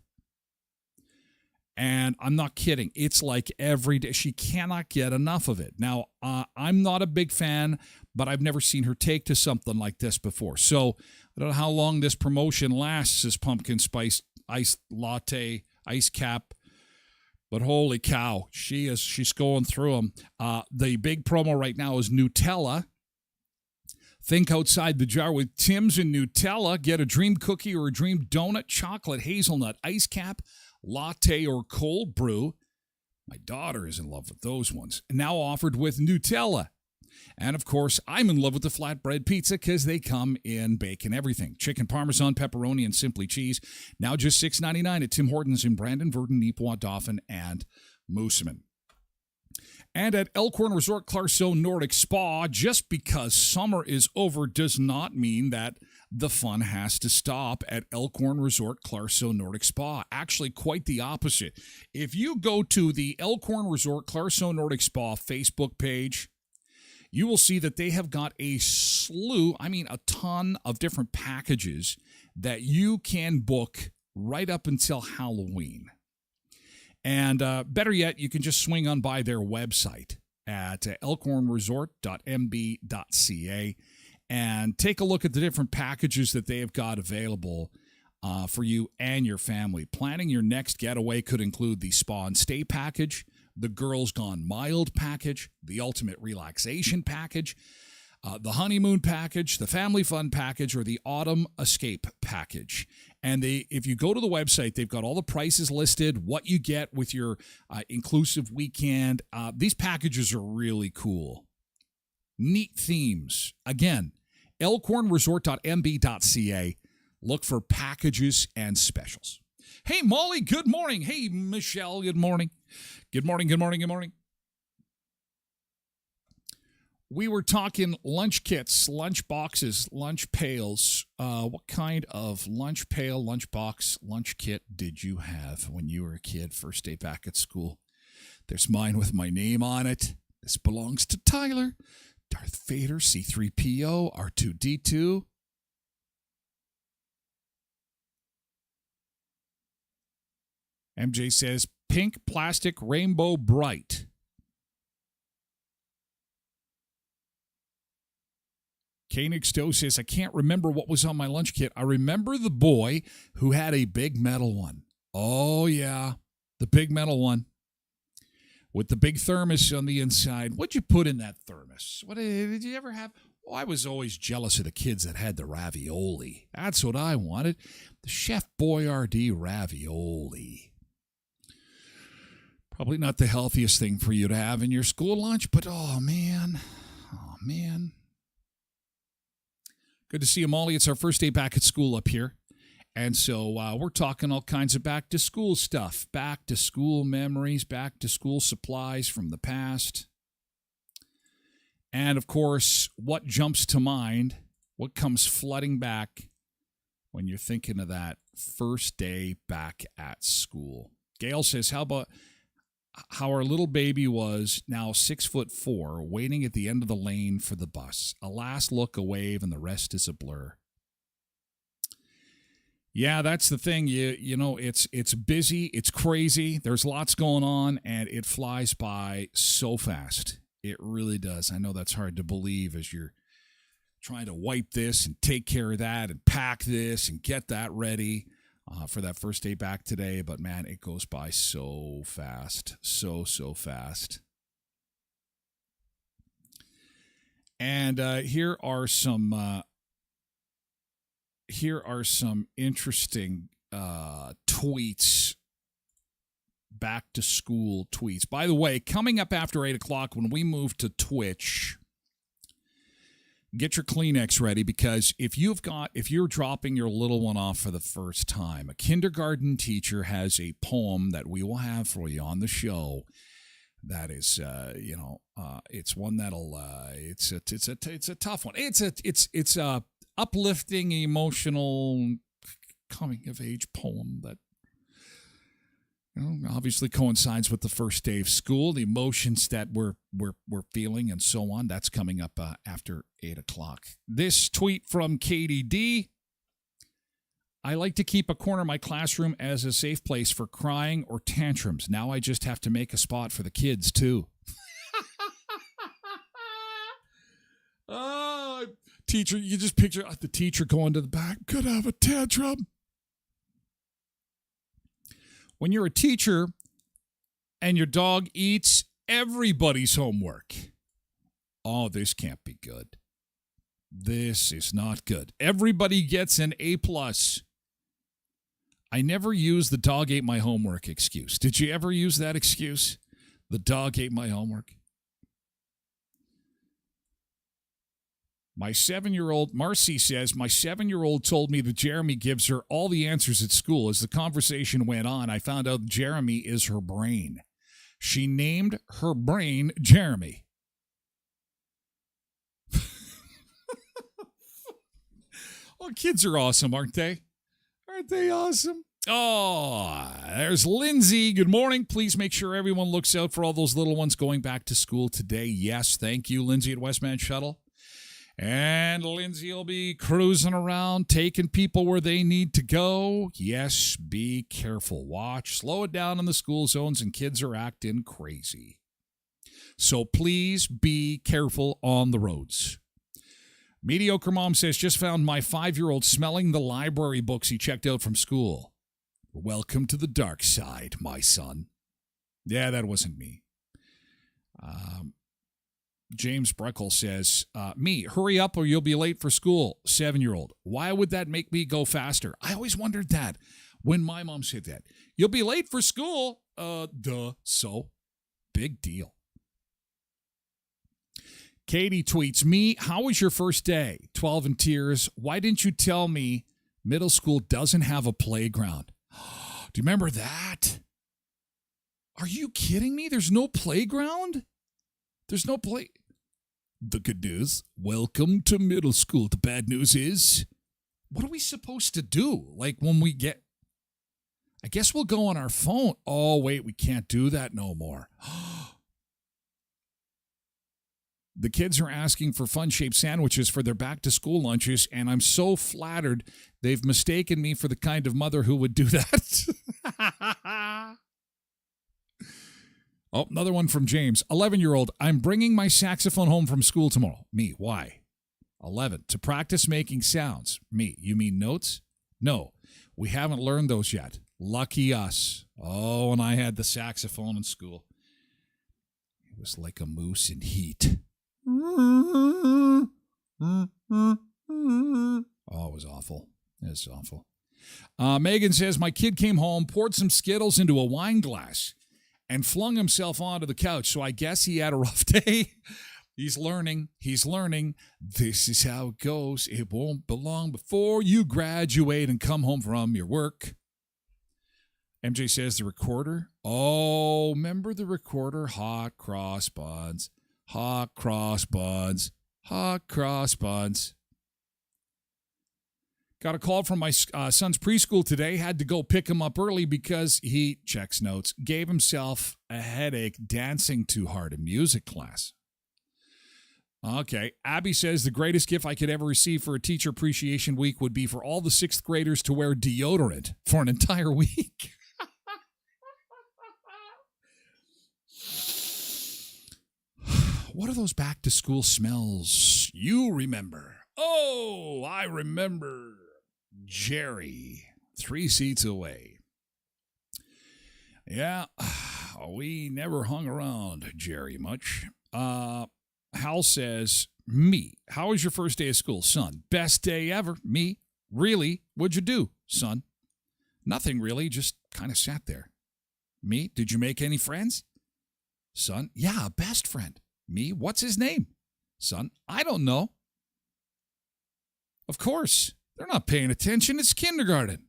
And I'm not kidding. It's like every day. She cannot get enough of it. Now, I'm not a big fan, but I've never seen her take to something like this before. So I don't know how long this promotion lasts, this pumpkin spice iced latte, ice cap. But holy cow, she's going through them. The big promo right now is Nutella. Think outside the jar with Tim's and Nutella. Get a dream cookie or a dream donut, chocolate, hazelnut, ice cap, latte, or cold brew. My daughter is in love with those ones. Now offered with Nutella. And, of course, I'm in love with the flatbread pizza because they come in bacon everything. Chicken, Parmesan, pepperoni, and Simply Cheese. Now just $6.99 at Tim Hortons in Brandon, Verdon, Neepawa, Dauphin, and Moosomin. And at Elkhorn Resort Clarkson Nordic Spa, just because summer is over does not mean that the fun has to stop at Elkhorn Resort Clarkson Nordic Spa. Actually, quite the opposite. If you go to the Elkhorn Resort Clarkson Nordic Spa Facebook page, you will see that they have got a ton of different packages that you can book right up until Halloween. And better yet, you can just swing on by their website at elkhornresort.mb.ca and take a look at the different packages that they have got available for you and your family. Planning your next getaway could include the spa and stay package, the Girls Gone Mild package, the Ultimate Relaxation package, the Honeymoon package, the Family Fun package, or the Autumn Escape package. And if you go to the website, they've got all the prices listed, what you get with your inclusive weekend. These packages are really cool. Neat themes. Again, elkhornresort.mb.ca. Look for packages and specials. Hey, Molly, good morning. Hey, Michelle, good morning. Good morning, good morning, good morning. We were talking lunch kits, lunch boxes, lunch pails. What kind of lunch pail, lunch box, lunch kit did you have when you were a kid, first day back at school? There's mine with my name on it. This belongs to Tyler. Darth Vader, C-3PO, R2-D2. MJ says, pink plastic rainbow bright. Koenig Stowe says, I can't remember what was on my lunch kit. I remember the boy who had a big metal one. Oh, yeah, the big metal one with the big thermos on the inside. What'd you put in that thermos? What did you ever have? Oh, I was always jealous of the kids that had the ravioli. That's what I wanted. The Chef Boyardee ravioli. Probably not the healthiest thing for you to have in your school lunch, but oh, man. Good to see you, Molly. It's our first day back at school up here. And so we're talking all kinds of back to school stuff, back to school memories, back to school supplies from the past. And, of course, what jumps to mind, what comes flooding back when you're thinking of that first day back at school? Gail says, how about how our little baby was now 6'4", waiting at the end of the lane for the bus. A last look, a wave, and the rest is a blur. Yeah, that's the thing. You know, it's busy, it's crazy. There's lots going on, and it flies by so fast. It really does. I know that's hard to believe as you're trying to wipe this and take care of that and pack this and get that ready for that first day back today. But, man, it goes by so fast. So fast. And here are some interesting tweets, back to school tweets. By the way, coming up after 8 o'clock when we move to Twitch, get your Kleenex ready, because if you're dropping your little one off for the first time, a kindergarten teacher has a poem that we will have for you on the show. That is, it's one that'll, it's a tough one. It's a uplifting, emotional, coming of age poem that, obviously coincides with the first day of school, the emotions that we're feeling, and so on. That's coming up after 8 o'clock. This tweet from Katie D. I like to keep a corner of my classroom as a safe place for crying or tantrums. Now I just have to make a spot for the kids, too. Oh, teacher, you just picture the teacher going to the back. Could have a tantrum. When you're a teacher and your dog eats everybody's homework. Oh, this can't be good. This is not good. Everybody gets an A+. I never use the dog ate my homework excuse. Did you ever use that excuse? The dog ate my homework. My 7-year-old, Marcy says, my 7-year-old told me that Jeremy gives her all the answers at school. As the conversation went on, I found out Jeremy is her brain. She named her brain Jeremy. Oh, kids are awesome, aren't they? Aren't they awesome? Oh, there's Lindsay. Good morning. Please make sure everyone looks out for all those little ones going back to school today. Yes, thank you, Lindsay at Westman Shuttle. And Lindsay will be cruising around, taking people where they need to go. Yes, be careful. Watch, slow it down in the school zones, and kids are acting crazy. So please be careful on the roads. Mediocre Mom says, just found my 5-year-old smelling the library books he checked out from school. Welcome to the dark side, my son. Yeah, that wasn't me. James Breckle says, me, hurry up or you'll be late for school, 7-year-old. Why would that make me go faster? I always wondered that when my mom said that. You'll be late for school. So big deal. Katie tweets, me, how was your first day? 12 in tears. Why didn't you tell me middle school doesn't have a playground? Do you remember that? Are you kidding me? There's no playground? There's no play. The good news, welcome to middle school. The bad news is, what are we supposed to do? Like when we get, I guess we'll go on our phone. Oh, wait, we can't do that no more. The kids are asking for fun-shaped sandwiches for their back-to-school lunches, and I'm so flattered they've mistaken me for the kind of mother who would do that. Oh, another one from James. 11-year-old, I'm bringing my saxophone home from school tomorrow. Me, why? 11, to practice making sounds. Me, you mean notes? No, we haven't learned those yet. Lucky us. Oh, and I had the saxophone in school. It was like a moose in heat. Oh, it was awful. It's awful. Megan says, my kid came home, poured some Skittles into a wine glass, and flung himself onto the couch. So I guess he had a rough day. He's learning. This is how it goes. It won't be long before you graduate and come home from your work. MJ says the recorder. Oh, remember the recorder? Hot cross buns. Hot cross buns. Hot cross buns. Got a call from my son's preschool today. Had to go pick him up early because he, checks notes, gave himself a headache dancing too hard in music class. Okay. Abby says the greatest gift I could ever receive for a Teacher Appreciation Week would be for all the 6th graders to wear deodorant for an entire week. What are those back-to-school smells you remember? Oh, I remember Jerry, 3 seats away. Yeah, we never hung around Jerry much. Hal says, me, how was your first day of school? Son, best day ever. Me, really? What'd you do, son? Nothing really, just kind of sat there. Me, did you make any friends? Son, yeah, a best friend. Me, what's his name? Son, I don't know. Of course, they're not paying attention. It's kindergarten.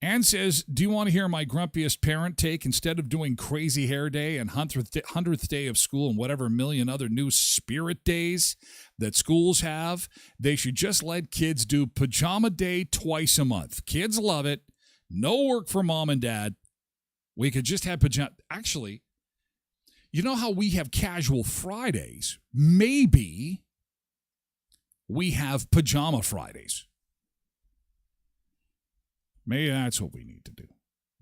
Ann says, do you want to hear my grumpiest parent take? Instead of doing crazy hair day and 100th day of school and whatever million other new spirit days that schools have, they should just let kids do pajama day twice a month. Kids love it. No work for mom and dad. We could just have pajama. Actually, you know how we have casual Fridays? Maybe we have pajama Fridays. Maybe that's what we need to do.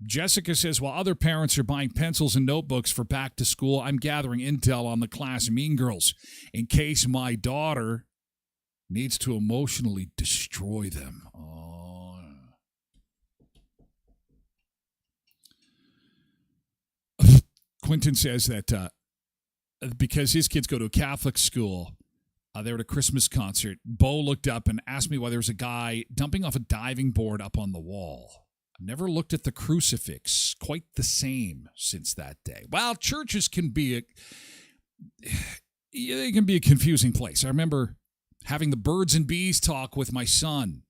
Jessica says, while other parents are buying pencils and notebooks for back to school, I'm gathering intel on the class Mean Girls in case my daughter needs to emotionally destroy them. Oh. Quentin says that because his kids go to a Catholic school, they were at a Christmas concert. Bo looked up and asked me why there was a guy dumping off a diving board up on the wall. I've never looked at the crucifix quite the same since that day. Well, churches can be a confusing place. I remember having the birds and bees talk with my son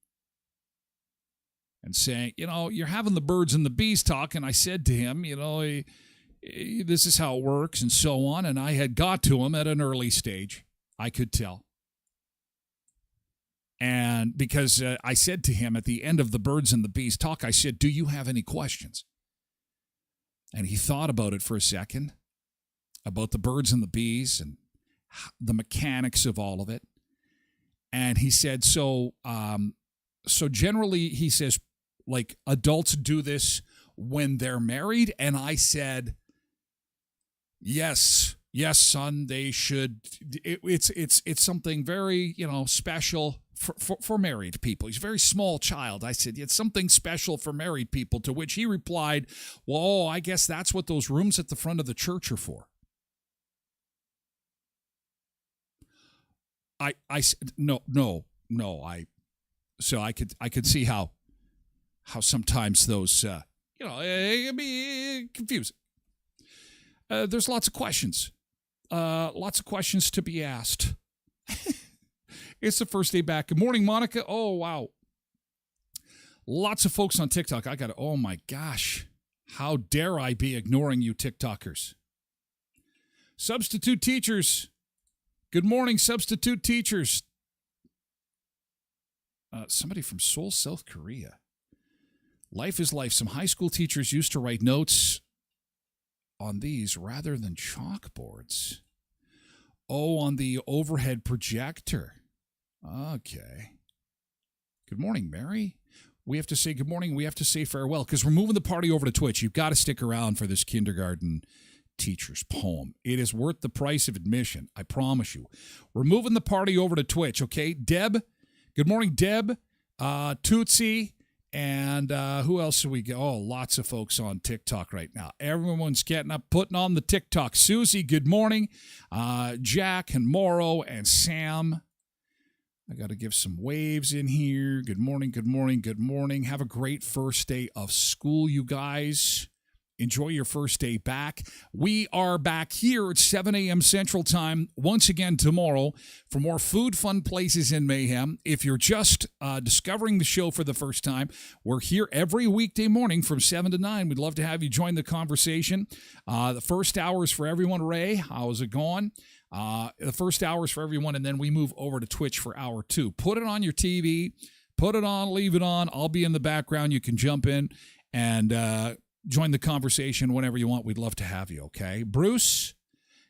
and saying, you're having the birds and the bees talk. And I said to him, this is how it works and so on. And I had got to him at an early stage. I could tell. And because I said to him at the end of the birds and the bees talk, I said, do you have any questions? And he thought about it for a second, about the birds and the bees and the mechanics of all of it. And he said, so generally, he says, like, adults do this when they're married. And I said, yes, son, they should. It's something very, special for married people. He's a very small child. I said, it's something special for married people, to which he replied, well, I guess that's what those rooms at the front of the church are for. I said, no. So I could see how sometimes those, it can be confusing. There's lots of questions. Lots of questions to be asked. It's the first day back. Good morning, Monica. Oh, wow. Lots of folks on TikTok. Oh my gosh. How dare I be ignoring you TikTokers? Substitute teachers. Good morning, substitute teachers. Somebody from Seoul, South Korea. Life is life. Some high school teachers used to write notes on these rather than chalkboards. Oh, on the overhead projector. Okay. Good morning, Mary. We have to say good morning. We have to say farewell because we're moving the party over to Twitch. You've got to stick around for this kindergarten teacher's poem. It is worth the price of admission. I promise you. We're moving the party over to Twitch, okay? Deb. Good morning, Deb. Tootsie. And who else do we go? Oh, lots of folks on TikTok right now. Everyone's getting up, putting on the TikTok. Susie, good morning. Jack and Morrow and Sam. I got to give some waves in here. Good morning, good morning, good morning. Have a great first day of school, you guys. Enjoy your first day back. We are back here at 7 a.m. Central Time once again tomorrow for more food, fun places in mayhem. If you're just discovering the show for the first time, we're here every weekday morning from 7 to 9. We'd love to have you join the conversation. The first hour is for everyone. Ray, how's it going? The first hour is for everyone, and then we move over to Twitch for hour 2. Put it on your TV. Put it on, leave it on. I'll be in the background. You can jump in and join the conversation whenever you want. We'd love to have you, okay? Bruce,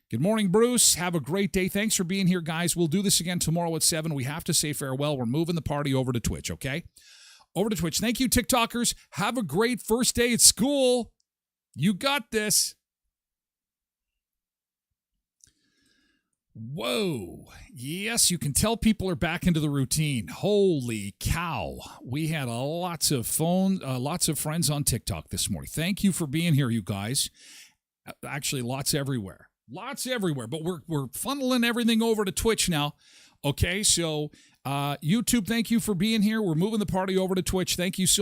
good morning, Bruce. Have a great day. Thanks for being here, guys. We'll do this again tomorrow at 7. We have to say farewell. We're moving the party over to Twitch, okay? Over to Twitch. Thank you, TikTokers. Have a great first day at school. You got this. Whoa. Yes, you can tell people are back into the routine. Holy cow. We had lots of friends on TikTok this morning. Thank you for being here, you guys. Actually, lots everywhere. Lots everywhere. But we're funneling everything over to Twitch now. Okay, so YouTube, thank you for being here. We're moving the party over to Twitch. Thank you so much.